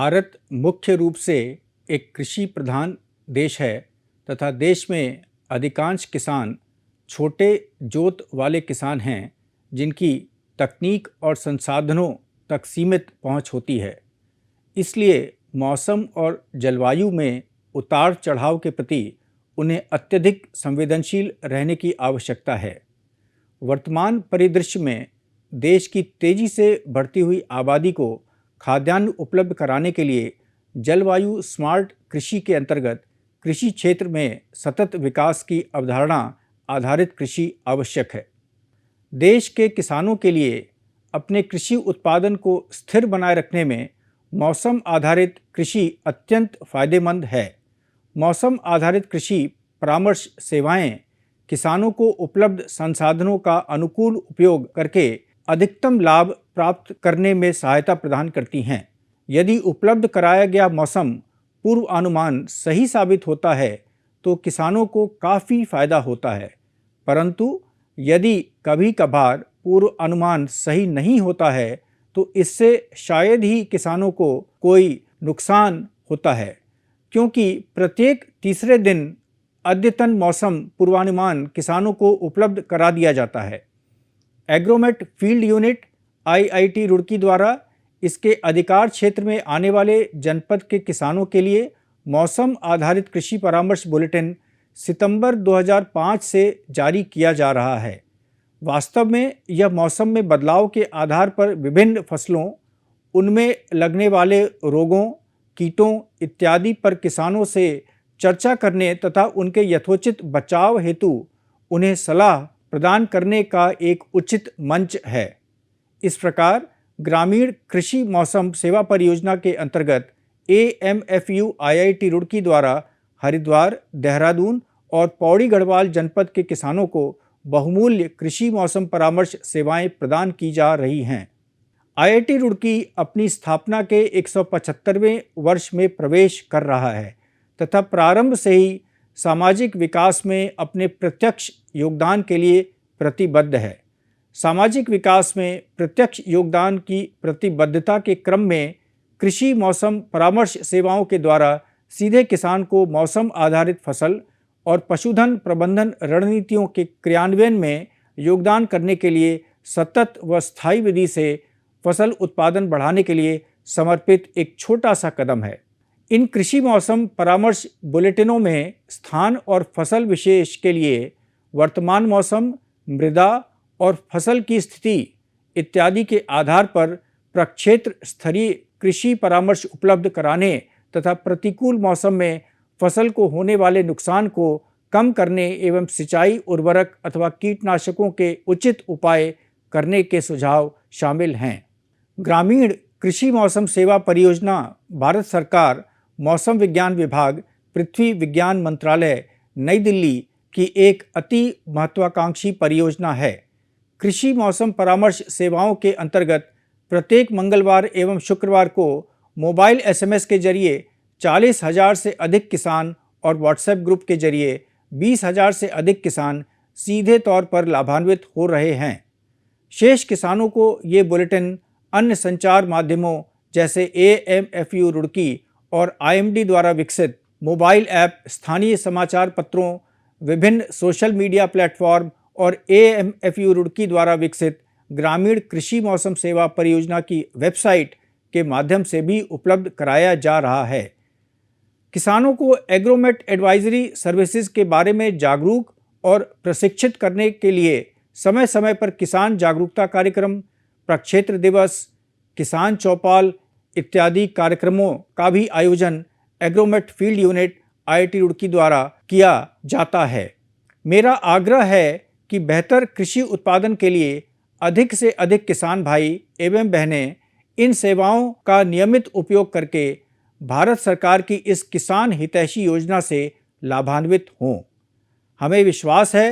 भारत मुख्य रूप से एक कृषि प्रधान देश है तथा देश में अधिकांश किसान छोटे जोत वाले किसान हैं जिनकी तकनीक और संसाधनों तक सीमित पहुंच होती है। इसलिए मौसम और जलवायु में उतार चढ़ाव के प्रति उन्हें अत्यधिक संवेदनशील रहने की आवश्यकता है। वर्तमान परिदृश्य में देश की तेजी से बढ़ती हुई आबादी को खाद्यान्न उपलब्ध कराने के लिए जलवायु स्मार्ट कृषि के अंतर्गत कृषि क्षेत्र में सतत विकास की अवधारणा आधारित कृषि आवश्यक है। देश के किसानों के लिए अपने कृषि उत्पादन को स्थिर बनाए रखने में मौसम आधारित कृषि अत्यंत फायदेमंद है। मौसम आधारित कृषि परामर्श सेवाएं किसानों को उपलब्ध संसाधनों का अनुकूल उपयोग करके अधिकतम लाभ प्राप्त करने में सहायता प्रदान करती हैं। यदि उपलब्ध कराया गया मौसम पूर्वानुमान सही साबित होता है तो किसानों को काफ़ी फायदा होता है, परंतु यदि कभी कभार पूर्वानुमान सही नहीं होता है तो इससे शायद ही किसानों को कोई नुकसान होता है, क्योंकि प्रत्येक तीसरे दिन अद्यतन मौसम पूर्वानुमान किसानों को उपलब्ध करा दिया जाता है। Agromet field unit IIT Roorkee द्वारा इसके अधिकार क्षेत्र में आने वाले जनपद के किसानों के लिए मौसम आधारित कृषि परामर्श बुलेटिन सितंबर 2005 से जारी किया जा रहा है। वास्तव में यह मौसम में बदलाव के आधार पर विभिन्न फसलों, उनमें लगने वाले रोगों, कीटों इत्यादि पर किसानों से चर्चा करने तथा उनके यथोचित बचाव हेतु उन्हें सलाह प्रदान करने का एक उचित मंच है। इस प्रकार ग्रामीण कृषि मौसम सेवा परियोजना के अंतर्गत AMFU IIT रुड़की द्वारा हरिद्वार, देहरादून और पौड़ी गढ़वाल जनपद के किसानों को बहुमूल्य कृषि मौसम परामर्श सेवाएं प्रदान की जा रही हैं। IIT रुड़की अपनी स्थापना के 175वें वर्ष में प्रवेश कर रहा है तथा प्रारंभ से ही सामाजिक विकास में अपने प्रत्यक्ष योगदान के लिए प्रतिबद्ध है। सामाजिक विकास में प्रत्यक्ष योगदान की प्रतिबद्धता के क्रम में कृषि मौसम परामर्श सेवाओं के द्वारा सीधे किसान को मौसम आधारित फसल और पशुधन प्रबंधन रणनीतियों के क्रियान्वयन में योगदान करने के लिए सतत व स्थायी विधि से फसल उत्पादन बढ़ाने के लिए समर्पित एक छोटा सा कदम है। इन कृषि मौसम परामर्श बुलेटिनों में स्थान और फसल विशेष के लिए वर्तमान मौसम, मृदा और फसल की स्थिति इत्यादि के आधार पर प्रक्षेत्र स्तरीय कृषि परामर्श उपलब्ध कराने तथा प्रतिकूल मौसम में फसल को होने वाले नुकसान को कम करने एवं सिंचाई, उर्वरक अथवा कीटनाशकों के उचित उपाय करने के सुझाव शामिल हैं। ग्रामीण कृषि मौसम सेवा परियोजना भारत सरकार, मौसम विज्ञान विभाग, पृथ्वी विज्ञान मंत्रालय, नई दिल्ली की एक अति महत्वाकांक्षी परियोजना है। कृषि मौसम परामर्श सेवाओं के अंतर्गत प्रत्येक मंगलवार एवं शुक्रवार को मोबाइल SMS के जरिए 40,000 से अधिक किसान और व्हाट्सएप ग्रुप के जरिए 20,000 से अधिक किसान सीधे तौर पर लाभान्वित हो रहे हैं। शेष किसानों को ये बुलेटिन अन्य संचार माध्यमों जैसे AMFU रुड़की और IMD द्वारा विकसित मोबाइल ऐप, स्थानीय समाचार पत्रों, विभिन्न सोशल मीडिया प्लेटफॉर्म और AMFU रुड़की द्वारा विकसित ग्रामीण कृषि मौसम सेवा परियोजना की वेबसाइट के माध्यम से भी उपलब्ध कराया जा रहा है। किसानों को एग्रोमेट एडवाइजरी सर्विसेज के बारे में जागरूक और प्रशिक्षित करने के लिए समय समय पर किसान जागरूकता कार्यक्रम, प्रक्षेत्र दिवस, किसान चौपाल इत्यादि कार्यक्रमों का भी आयोजन Agromet field unit IIT Roorkee द्वारा किया जाता है। मेरा आग्रह है कि बेहतर कृषि उत्पादन के लिए अधिक से अधिक किसान भाई एवं बहनें इन सेवाओं का नियमित उपयोग करके भारत सरकार की इस किसान हितैषी योजना से लाभान्वित हों। हमें विश्वास है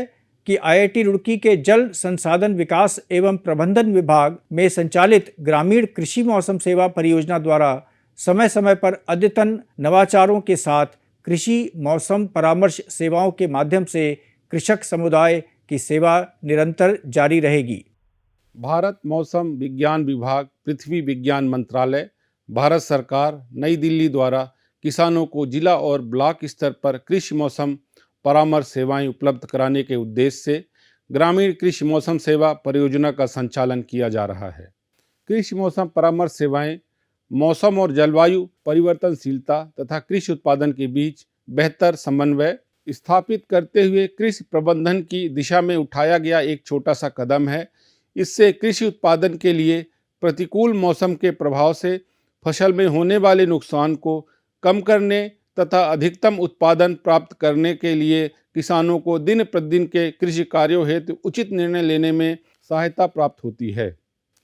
कि IIT रुड़की के जल संसाधन विकास एवं प्रबंधन विभाग में संचालित ग्रामीण कृषि मौसम सेवा परियोजना द्वारा समय समय पर अद्यतन नवाचारों के साथ कृषि मौसम परामर्श सेवाओं के माध्यम से कृषक समुदाय की सेवा निरंतर जारी रहेगी। भारत मौसम विज्ञान विभाग, पृथ्वी विज्ञान मंत्रालय, भारत सरकार नई दिल्ली द्वारा किसानों को जिला और ब्लॉक स्तर पर कृषि मौसम परामर्श सेवाएं उपलब्ध कराने के उद्देश्य से ग्रामीण कृषि मौसम सेवा परियोजना का संचालन किया जा रहा है। कृषि मौसम परामर्श सेवाएं मौसम और जलवायु परिवर्तनशीलता तथा कृषि उत्पादन के बीच बेहतर समन्वय स्थापित करते हुए कृषि प्रबंधन की दिशा में उठाया गया एक छोटा सा कदम है। इससे कृषि उत्पादन के लिए प्रतिकूल मौसम के प्रभाव से फसल में होने वाले नुकसान को कम करने तथा अधिकतम उत्पादन प्राप्त करने के लिए किसानों को दिन प्रतिदिन के कृषि कार्यों हेतु उचित निर्णय लेने में सहायता प्राप्त होती है।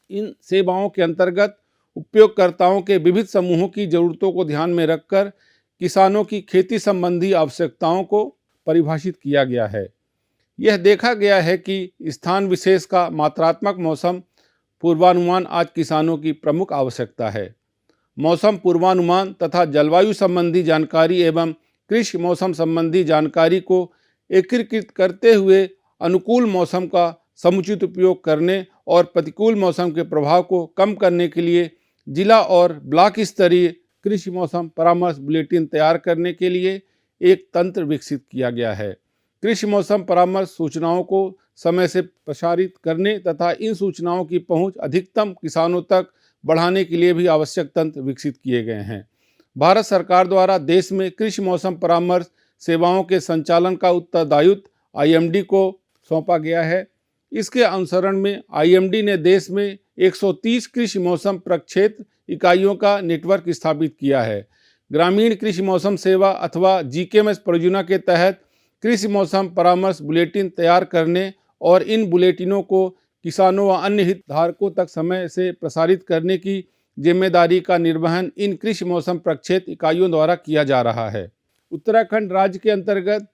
इन सेवाओं के अंतर्गत उपयोगकर्ताओं के विविध समूहों की जरूरतों को ध्यान में रखकर किसानों की खेती संबंधी आवश्यकताओं को परिभाषित किया गया है। यह देखा गया है कि स्थान विशेष का मात्रात्मक मौसम पूर्वानुमान आज किसानों की प्रमुख आवश्यकता है। मौसम पूर्वानुमान तथा जलवायु संबंधी जानकारी एवं कृषि मौसम संबंधी जानकारी को एकीकृत करते हुए अनुकूल मौसम का समुचित उपयोग करने और प्रतिकूल मौसम के प्रभाव को कम करने के लिए जिला और ब्लॉक स्तरीय कृषि मौसम परामर्श बुलेटिन तैयार करने के लिए एक तंत्र विकसित किया गया है। कृषि मौसम परामर्श सूचनाओं को समय से प्रसारित करने तथा इन सूचनाओं की पहुंच अधिकतम किसानों तक बढ़ाने के लिए भी आवश्यक तंत्र विकसित किए गए हैं। भारत सरकार द्वारा देश में कृषि मौसम परामर्श सेवाओं के संचालन का उत्तरदायित्व आईएमडी को सौंपा गया है। इसके अनुसरण में आईएमडी ने देश में 130 कृषि मौसम प्रक्षेत्र इकाइयों का नेटवर्क स्थापित किया है। ग्रामीण कृषि मौसम सेवा अथवा जीकेएमएस परियोजना के तहत कृषि मौसम परामर्श बुलेटिन तैयार करने और इन बुलेटिनों को किसानों व अन्य हितधारकों तक समय से प्रसारित करने की जिम्मेदारी का निर्वहन इन कृषि मौसम प्रक्षेत्र इकाइयों द्वारा किया जा रहा है। उत्तराखंड राज्य के अंतर्गत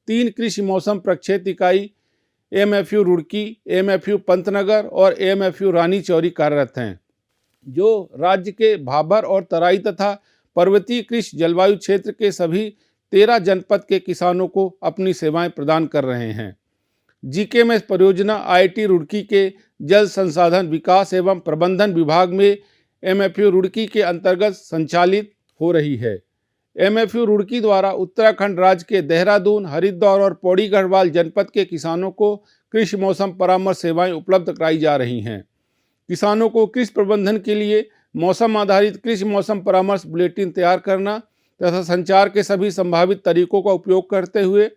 3 कृषि मौसम प्रक्षेत्र इकाई एएमएफयू रुड़की, एएमएफयू पंतनगर और एएमएफयू रानी चौरी कार्यरत हैं, जो राज्य के भाबर और तराई तथा पर्वतीय कृषि जलवायु क्षेत्र के सभी 13 जनपद के किसानों को अपनी सेवाएं प्रदान कर रहे हैं। जीकेएमएस परियोजना आईआईटी रुड़की के जल संसाधन विकास एवं प्रबंधन विभाग में एएमएफयू रुड़की के अंतर्गत संचालित हो रही है। एएमएफयू रुड़की द्वारा उत्तराखंड राज्य के देहरादून, हरिद्वार और पौड़ी गढ़वाल जनपद के किसानों को कृषि मौसम परामर्श सेवाएं उपलब्ध कराई जा रही हैं। किसानों को कृषि प्रबंधन के लिए मौसम आधारित कृषि मौसम परामर्श बुलेटिन तैयार करना तथा संचार के सभी संभावित तरीकों का उपयोग करते हुए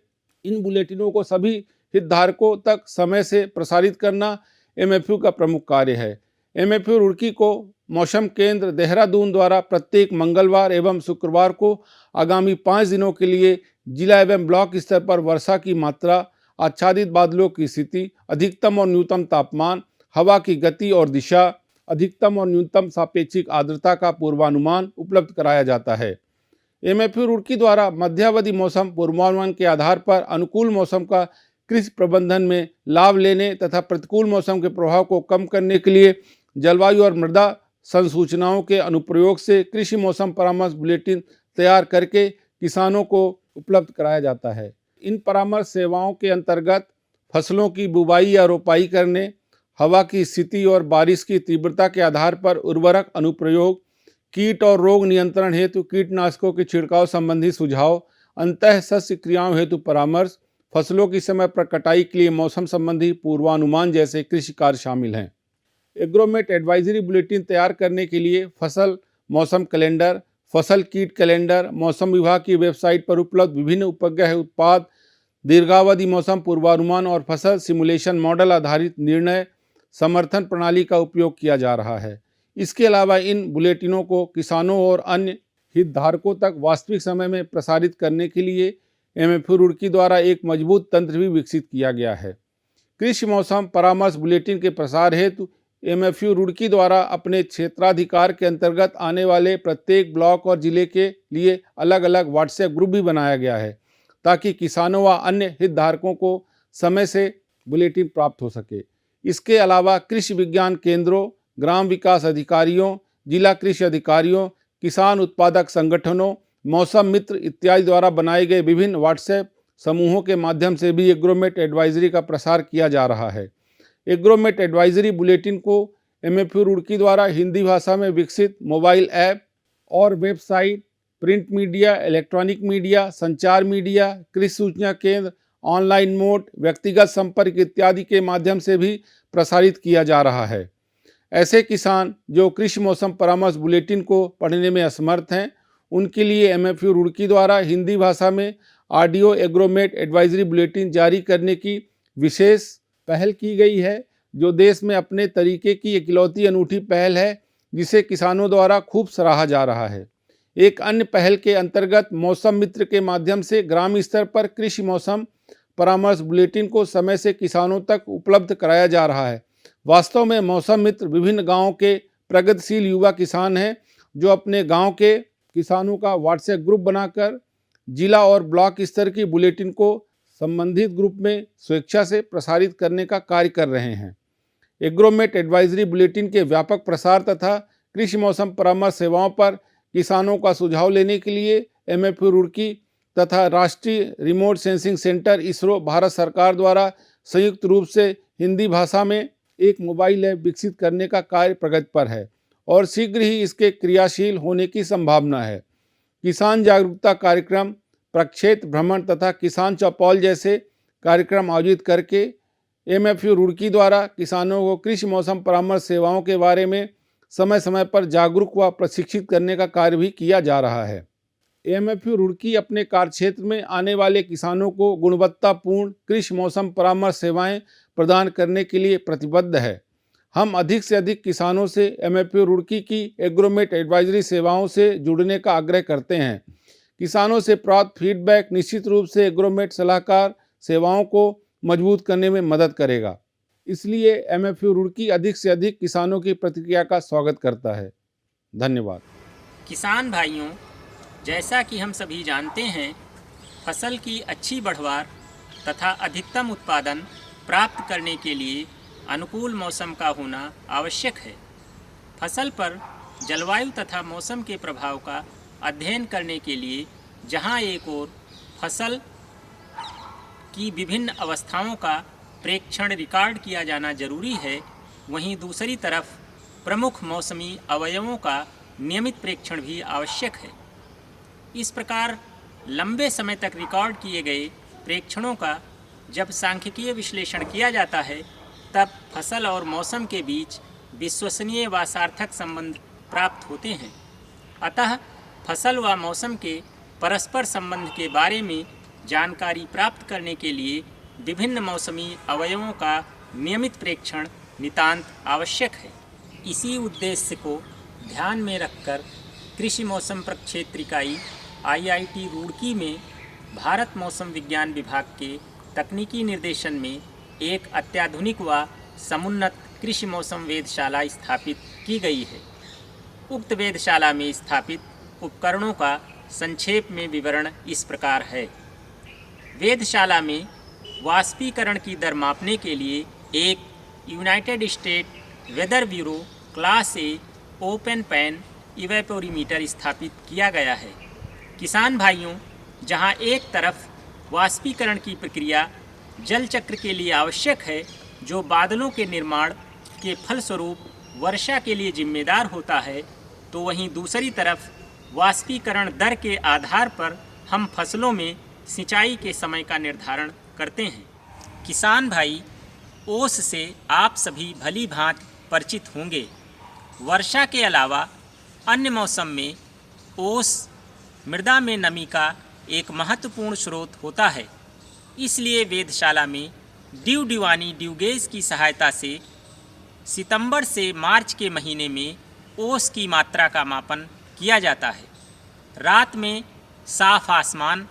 इन बुलेटिनों को सभी हितधारकों तक समय से प्रसारित करना एएमएफयू का प्रमुख कार्य है। एएमएफयू रुड़की को मौसम केंद्र देहरादून द्वारा प्रत्येक मंगलवार एवं शुक्रवार को आगामी 5 दिनों के लिए जिला एवं ब्लॉक स्तर पर वर्षा की मात्रा, आच्छादित बादलों की स्थिति, अधिकतम और न्यूनतम तापमान, हवा की गति और दिशा, अधिकतम और न्यूनतम सापेक्षिक आर्द्रता का पूर्वानुमान उपलब्ध कराया जाता है। एएमएफयू रुड़की द्वारा मध्यावधि मौसम पूर्वानुमान के आधार पर अनुकूल मौसम का कृषि प्रबंधन में लाभ लेने तथा प्रतिकूल मौसम के प्रभाव को कम करने के लिए जलवायु और मृदा संसूचनाओं के अनुप्रयोग से कृषि मौसम परामर्श बुलेटिन तैयार करके किसानों को उपलब्ध कराया जाता है। इन परामर्श सेवाओं के अंतर्गत फसलों की बुवाई या रोपाई करने, हवा की स्थिति और बारिश की तीव्रता के आधार पर उर्वरक अनुप्रयोग, कीट और रोग नियंत्रण हेतु कीटनाशकों के छिड़काव संबंधी सुझाव, अंतः सस्य क्रियाओं हेतु परामर्श, फसलों की समय पर कटाई के लिए मौसम संबंधी पूर्वानुमान जैसे कृषि कार्य शामिल हैं। एग्रोमेट एडवाइजरी बुलेटिन तैयार करने के लिए फसल मौसम कैलेंडर, फसल कीट कैलेंडर, मौसम विभाग की वेबसाइट पर उपलब्ध विभिन्न उपग्रह उत्पाद, दीर्घावधि मौसम पूर्वानुमान और फसल सिमुलेशन मॉडल आधारित निर्णय समर्थन प्रणाली का उपयोग किया जा रहा है। इसके अलावा इन बुलेटिनों को किसानों और अन्य हितधारकों तक वास्तविक समय में प्रसारित करने के लिए एएमएफयू रुड़की द्वारा एक मजबूत तंत्र भी विकसित किया गया है। कृषि मौसम परामर्श बुलेटिन के प्रसार हेतु एएमएफयू रुड़की द्वारा अपने क्षेत्राधिकार के अंतर्गत आने वाले प्रत्येक ब्लॉक और जिले के लिए अलग अलग व्हाट्सएप ग्रुप भी बनाया गया है, ताकि किसानों व अन्य हितधारकों को समय से बुलेटिन प्राप्त हो सके। इसके अलावा कृषि विज्ञान केंद्रों, ग्राम विकास अधिकारियों, जिला कृषि अधिकारियों, किसान उत्पादक संगठनों, मौसम मित्र इत्यादि द्वारा बनाए गए विभिन्न व्हाट्सएप समूहों के माध्यम से भी एग्रोमेट एडवाइजरी का प्रसार किया जा रहा है। एग्रोमेट एडवाइजरी बुलेटिन को MFU रुड़की द्वारा हिंदी भाषा में विकसित मोबाइल ऐप और website, print media, electronic media, संचार मीडिया, कृषि सूचना केंद्र, ऑनलाइन मोड, व्यक्तिगत संपर्क इत्यादि के माध्यम से भी प्रसारित किया जा रहा है। ऐसे किसान जो कृषि मौसम परामर्श बुलेटिन को पढ़ने में असमर्थ हैं, उनके लिए MFU रुड़की द्वारा हिंदी भाषा में ऑडियो एग्रोमेट एडवाइजरी बुलेटिन जारी करने की विशेष पहल की गई है, जो देश में अपने तरीके की इकलौती अनूठी पहल है, जिसे किसानों द्वारा खूब सराहा जा रहा है। एक अन्य पहल के अंतर्गत मौसम मित्र के माध्यम से ग्राम स्तर पर कृषि मौसम परामर्श बुलेटिन को समय से किसानों तक उपलब्ध कराया जा रहा है। वास्तव में मौसम मित्र विभिन्न गांवों के प्रगतिशील युवा किसान हैं, जो अपने गांव के किसानों का व्हाट्सएप ग्रुप बनाकर जिला और ब्लॉक स्तर की बुलेटिन को संबंधित ग्रुप में स्वेच्छा से प्रसारित करने का कार्य कर रहे हैं। एग्रोमेट एडवाइजरी बुलेटिन के व्यापक प्रसार तथा कृषि मौसम परामर्श सेवाओं पर किसानों का सुझाव लेने के लिए MFU रुड़की तथा राष्ट्रीय remote sensing centre ISRO Bharat सरकार द्वारा संयुक्त रूप से हिंदी भाषा में एक मोबाइल ऐप विकसित करने का कार्य प्रगति पर है और शीघ्र ही इसके क्रियाशील होने की संभावना है। किसान जागरूकता कार्यक्रम, प्रक्षेत्र भ्रमण तथा किसान चौपाल जैसे कार्यक्रम आयोजित करके MFU रुड़की द्वारा किसानों को कृषि मौसम परामर्श सेवाओं के बारे में समय समय पर जागरूक व प्रशिक्षित करने का कार्य भी किया जा रहा है। MFU रुड़की अपने कार्यक्षेत्र में आने वाले किसानों को गुणवत्तापूर्ण कृषि मौसम परामर्श सेवाएं प्रदान करने के लिए प्रतिबद्ध है। हम अधिक से अधिक किसानों से MFU रुड़की की एग्रोमेट एडवाइजरी सेवाओं से जुड़ने का आग्रह करते हैं। किसानों से प्राप्त फीडबैक निश्चित रूप से एग्रोमेट सलाहकार सेवाओं को मजबूत करने में मदद करेगा। इसलिए MFU रुड़की अधिक से अधिक किसानों की प्रतिक्रिया का स्वागत करता है। धन्यवाद। किसान भाइयों, जैसा कि हम सभी जानते हैं, फसल की अच्छी बढ़वार तथा अधिकतम उत्पादन प्राप्त करने के लिए अनुकूल मौसम का होना आवश्यक है। फसल पर जलवायु तथा मौसम के प्रभाव का अध्ययन करने के लिए जहां एक ओर फसल की विभिन्न अवस्थाओं का प्रेक्षण रिकॉर्ड किया जाना जरूरी है, वहीं दूसरी तरफ प्रमुख मौसमी अवयवों का नियमित प्रेक्षण भी आवश्यक है। इस प्रकार लंबे समय तक रिकॉर्ड किए गए प्रेक्षणों का जब सांख्यिकीय विश्लेषण किया जाता है, तब फसल और मौसम के बीच विश्वसनीय व सार्थक संबंध प्राप्त होते हैं। अतः फसल व मौसम के परस्पर संबंध के बारे में जानकारी प्राप्त करने के लिए विभिन्न मौसमी अवयवों का नियमित प्रेक्षण नितांत आवश्यक है। इसी उद्देश्य को ध्यान में रखकर कृषि मौसम प्रक्षेत्र इकाई IIT रुड़की में भारत मौसम विज्ञान विभाग के तकनीकी निर्देशन में एक अत्याधुनिक व समुन्नत कृषि मौसम वेधशाला स्थापित की गई है। उक्त वेधशाला में स्थापित उपकरणों का संक्षेप में विवरण इस प्रकार है। वेधशाला में वाष्पीकरण की दर मापने के लिए एक United State weather bureau class A open pan evaporimeter स्थापित किया गया है। किसान भाइयों, जहां एक तरफ वाष्पीकरण की प्रक्रिया जल चक्र के लिए आवश्यक है, जो बादलों के निर्माण के फलस्वरूप वर्षा के लिए जिम्मेदार होता है, तो वहीं दूसरी तरफ वाष्पीकरण दर के आधार पर हम फसलों में सिंचाई के समय का निर्धारण करते हैं। किसान भाई, ओस से आप सभी भली भांति परिचित होंगे। वर्षा के अलावा अन्य मौसम में ओस मृदा में नमी का एक महत्वपूर्ण स्रोत होता है। इसलिए वेधशाला में ड्यू डिवानी ड्यू गेज की सहायता से सितंबर से मार्च के महीने में ओस की मात्रा का मापन किया जाता है। रात में साफ आसमान,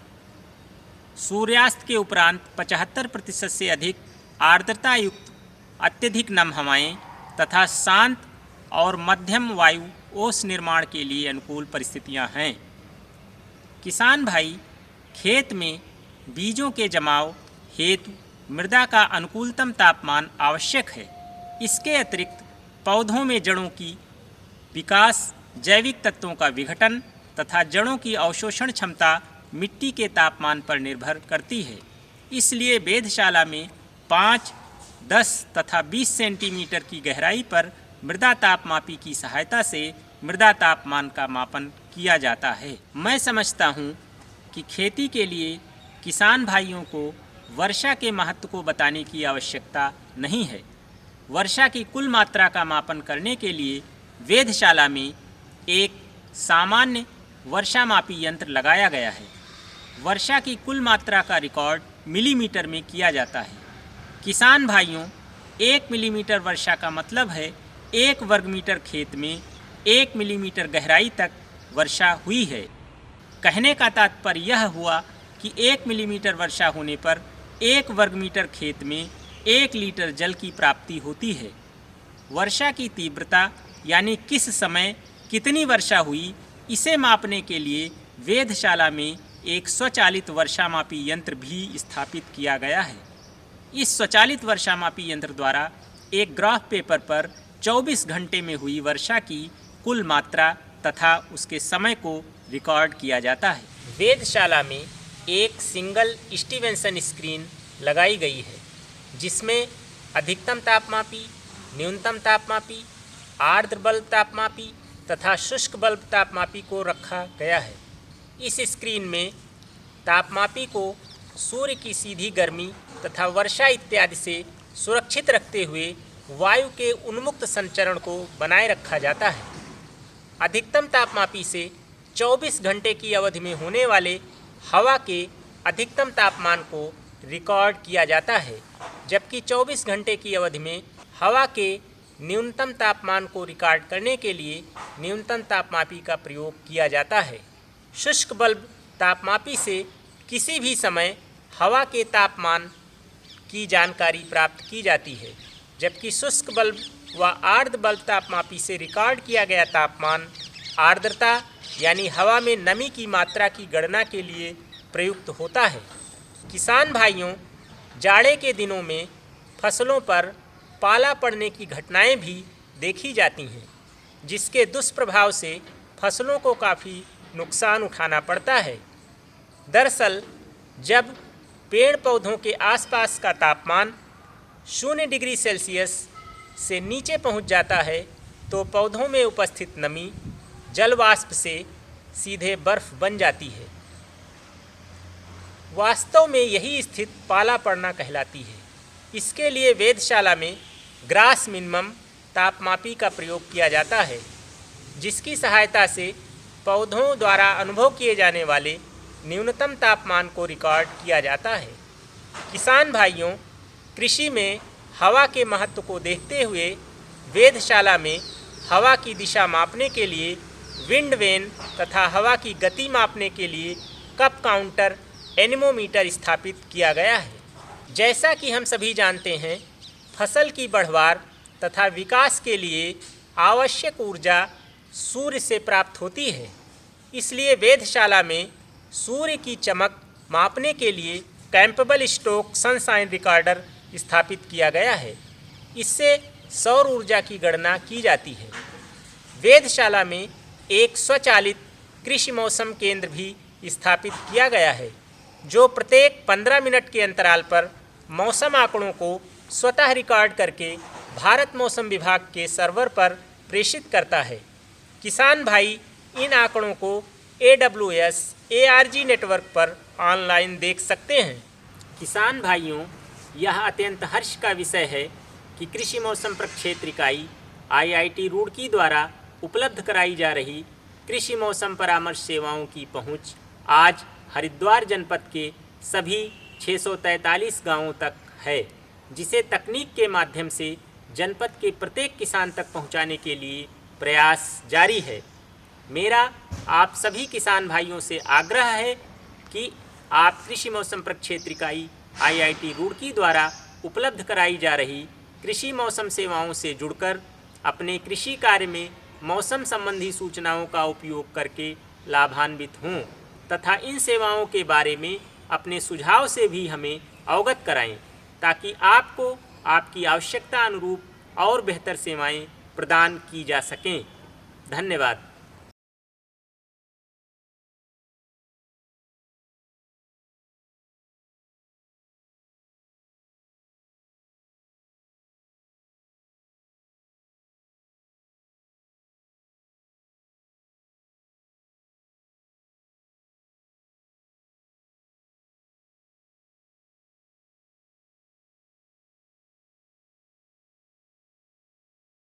सूर्यास्त के उपरांत 75% से अधिक आर्द्रता युक्त अत्यधिक नम हवाएं तथा शांत और मध्यम वायु ओस निर्माण के लिए अनुकूल परिस्थितियां हैं। किसान भाई, खेत में बीजों के जमाव हेतु मृदा का अनुकूलतम तापमान आवश्यक है। इसके अतिरिक्त पौधों में जड़ों की विकास, जैविक तत्वों का विघटन तथा जड़ों की अवशोषण क्षमता मिट्टी के तापमान पर निर्भर करती है। इसलिए वेधशाला में 5, 10 तथा 20 सेंटीमीटर की गहराई पर मृदा तापमापी की सहायता से मृदा तापमान का मापन किया जाता है। मैं समझता हूँ कि खेती के लिए किसान भाइयों को वर्षा के महत्व को बताने की आवश्यकता नहीं है। वर्षा की कुल मात्रा का मापन करने के लिए वेधशाला में एक सामान्य वर्षा मापी यंत्र लगाया गया है। वर्षा की कुल मात्रा का रिकॉर्ड मिलीमीटर में किया जाता है। किसान भाइयों, 1 मिलीमीटर वर्षा का मतलब है 1 वर्ग मीटर खेत में 1 मिलीमीटर गहराई तक वर्षा हुई है। कहने का तात्पर्य यह हुआ कि 1 मिलीमीटर वर्षा होने पर 1 वर्ग मीटर खेत में 1 लीटर जल की प्राप्ति होती है। वर्षा की तीव्रता यानी किस समय कितनी वर्षा हुई, इसे मापने के लिए वेधशाला में एक स्वचालित वर्षामापी यंत्र भी स्थापित किया गया है। इस स्वचालित वर्षामापी यंत्र द्वारा एक ग्राफ पेपर पर 24 घंटे में हुई वर्षा की कुल मात्रा तथा उसके समय को रिकॉर्ड किया जाता है। वेधशाला में एक सिंगल स्टीवेंसन स्क्रीन लगाई गई है, जिसमें अधिकतम तापमापी, न्यूनतम तापमापी, आर्द्र बल्ब तापमापी तथा शुष्क बल्ब तापमापी को रखा गया है। इस स्क्रीन में तापमापी को सूर्य की सीधी गर्मी तथा वर्षा इत्यादि से सुरक्षित रखते हुए वायु के उन्मुक्त संचरण को बनाए रखा जाता है। अधिकतम तापमापी से 24 घंटे की अवधि में होने वाले हवा के अधिकतम तापमान को रिकॉर्ड किया जाता है, जबकि 24 घंटे की अवधि में हवा के न्यूनतम तापमान को रिकॉर्ड करने के लिए न्यूनतम तापमापी का प्रयोग किया जाता है। शुष्क बल्ब तापमापी से किसी भी समय हवा के तापमान की जानकारी प्राप्त की जाती है, जबकि शुष्क बल्ब व आर्द्र बल्ब तापमापी से रिकॉर्ड किया गया तापमान आर्द्रता यानी हवा में नमी की मात्रा की गणना के लिए प्रयुक्त होता है। किसान भाइयों, जाड़े के दिनों में फसलों पर पाला पड़ने की घटनाएं भी देखी जाती हैं, जिसके दुष्प्रभाव से फसलों को काफ़ी नुकसान उठाना पड़ता है। दरअसल जब पेड़ पौधों के आसपास का तापमान 0 डिग्री सेल्सियस से नीचे पहुंच जाता है, तो पौधों में उपस्थित नमी जल वाष्प से सीधे बर्फ बन जाती है। वास्तव में यही स्थिति पाला पड़ना कहलाती है। इसके लिए वेधशाला में ग्रास मिनिमम तापमापी का प्रयोग किया जाता है, जिसकी सहायता से पौधों द्वारा अनुभव किए जाने वाले न्यूनतम तापमान को रिकॉर्ड किया जाता है। किसान भाइयों, कृषि में हवा के महत्व को देखते हुए वेधशाला में हवा की दिशा मापने के लिए विंड वेन तथा हवा की गति मापने के लिए कप काउंटर एनीमोमीटर स्थापित किया गया है। जैसा कि हम सभी जानते हैं, फसल की बढ़वार तथा विकास के लिए आवश्यक ऊर्जा सूर्य से प्राप्त होती है। इसलिए वेधशाला में सूर्य की चमक मापने के लिए कैंपेबल स्टोक सनशाइन रिकॉर्डर स्थापित किया गया है। इससे सौर ऊर्जा की गणना की जाती है। वेधशाला में एक स्वचालित कृषि मौसम केंद्र भी स्थापित किया गया है, जो प्रत्येक 15 मिनट के अंतराल पर मौसम आंकड़ों को स्वतः रिकॉर्ड करके भारत मौसम विभाग के सर्वर पर प्रेषित करता है। किसान भाई इन आंकड़ों को AWS ARG नेटवर्क पर ऑनलाइन देख सकते हैं। किसान भाइयों, यह अत्यंत हर्ष का विषय है कि कृषि मौसम प्रक्षेत्र इकाई IIT रुड़की द्वारा उपलब्ध कराई जा रही कृषि मौसम परामर्श सेवाओं की पहुंच आज हरिद्वार जनपद के सभी 643 गांवों तक है, जिसे तकनीक के माध्यम से जनपद के प्रत्येक किसान तक पहुंचाने के लिए प्रयास जारी है। मेरा आप सभी किसान भाइयों से आग्रह है कि आप कृषि मौसम प्रक्षेत्र इकाई IIT रुड़की द्वारा उपलब्ध कराई जा रही कृषि मौसम सेवाओं से जुड़कर अपने कृषि कार्य में मौसम संबंधी सूचनाओं का उपयोग करके लाभान्वित हों तथा इन सेवाओं के बारे में अपने सुझाव से भी हमें अवगत कराएं, ताकि आपको आपकी आवश्यकता अनुरूप और बेहतर सेवाएं प्रदान की जा सकें। धन्यवाद।